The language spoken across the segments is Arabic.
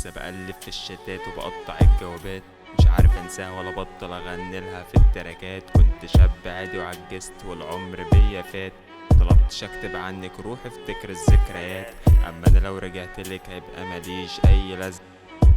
لسه بقلب في الشتات وبقطع الجوابات، مش عارف انساها ولا بطل اغني لها في التراكات. كنت شاب عادي وعجزت والعمر بيا فات، طلبتش اكتب عنك روحي افتكر الذكريات. اما انا لو رجعت لك هيبقى ماليش اي لازمه.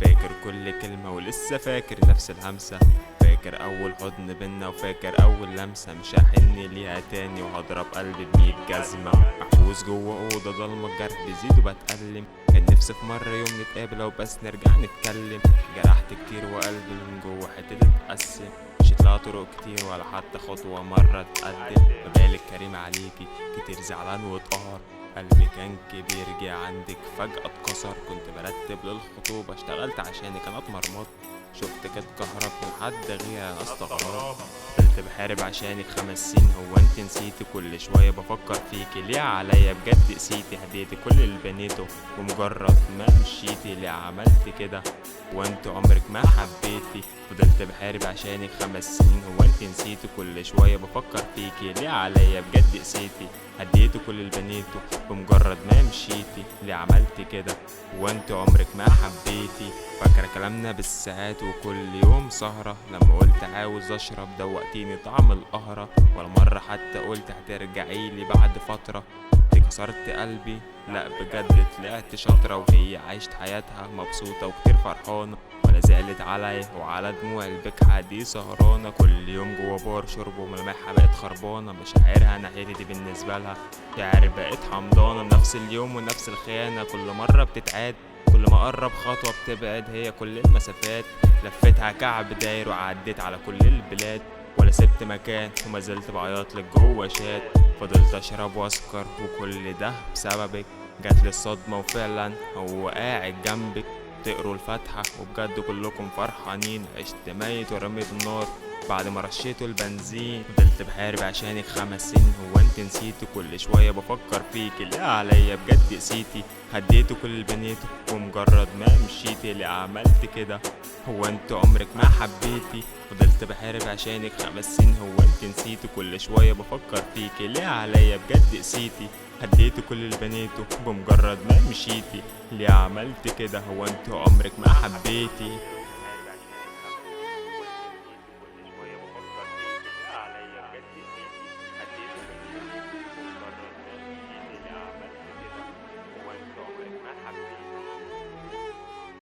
فاكر كل كلمه ولسه فاكر نفس الهمسه، فاكر اول حضن بينا وفاكر اول لمسه. مش هحن ليها تاني وهضرب قلبي ب100 جزمه. محبوس جوه اوضه ضلمه الجرح بيزيد وبتألم، كان نفسي في مره يوم نتقابل وبس نرجع نتكلم. جرحت كتير وقلبي من جوه حتة اتقسم، مشيت لها طرق كتير ولا حتى خطوه مره اتقدم. مبالك كريم عليكي كتير زعلان واتقهر، قلبي كان كبير جه عندك فجأة اتكسر. كنت برتب للخطوبة اشتغلت عشانك انا اتمرمطت، شفتك اتكهرب من حد غير انا استغربت. فضلت بحارب عشانك 5 سنين، هو انت نسيتي؟ كل شوية بفكر فيكي ليه عليا بجد قسيتي؟ هديتي كل اللي بنيته ومجرد ما مشيتي، ليه عملت كده وانت عمرك ما حبيتي؟ فضلت بحارب عشانك 5 سنين، هو انت نسيتي؟ كل شوية بفكر فيكي ليه عليا بجد قسيتي؟ هديته كل اللي بنيته بمجرد ما مشيتي، ليه عملت كده وانت عمرك ما حبيتي؟ فاكرة كلامنا بالساعات وكل يوم سهرة، لما قلت عاوز اشرب دوقتيني طعم القهرة. ولا مرة حتى قلت هترجعيلي بعد فترة، انت كسرت قلبي لا بجد طلعت شاطرة. وهي عايشت حياتها مبسوطة وكتير فرحانة، ولا زعلت عليا وعلى دموع البكحة دي سهرانة. كل يوم جوا بار شرب وملامحها بقت خربانة، مشاعرها ناحيتي دي بالنسبة لها شعر بقت حمضانة. نفس اليوم ونفس الخيانة كل مرة بتتعاد، كل ما اقرب خطوة بتبعد هي كل المسافات. لفتها كعب داير وعديت على كل البلاد، ولا سبت مكان وما زلت بعيط لك جوه شات. فضلت اشرب واسكر وكل ده بسببك، جاتلي الصدمة وفعلا هو قاعد جنبك. تقروا الفاتحة وبجد كلكم فرحانين، عشت ميت ورميت النار بعد ما رشيتوا البنزين. فضلت بحارب عشانك 5 سنين، هو انت نسيتي؟ كل شوية بفكر فيكي ليه عليا بجد قسيتي؟ هديته كل اللي بنيته ومجرد ما مشيتي، ليه عملت كده هو انت عمرك ما حبيتي؟ فضلت بحارب عشانك 5 سنين، هو انت نسيتي؟ كل شوية بفكر فيكي ليه عليا بجد قسيتي؟ هديته كل اللي بنيته بمجرد ما مشيتي، ليه عملت كده هو انت عمرك ما حبيتي؟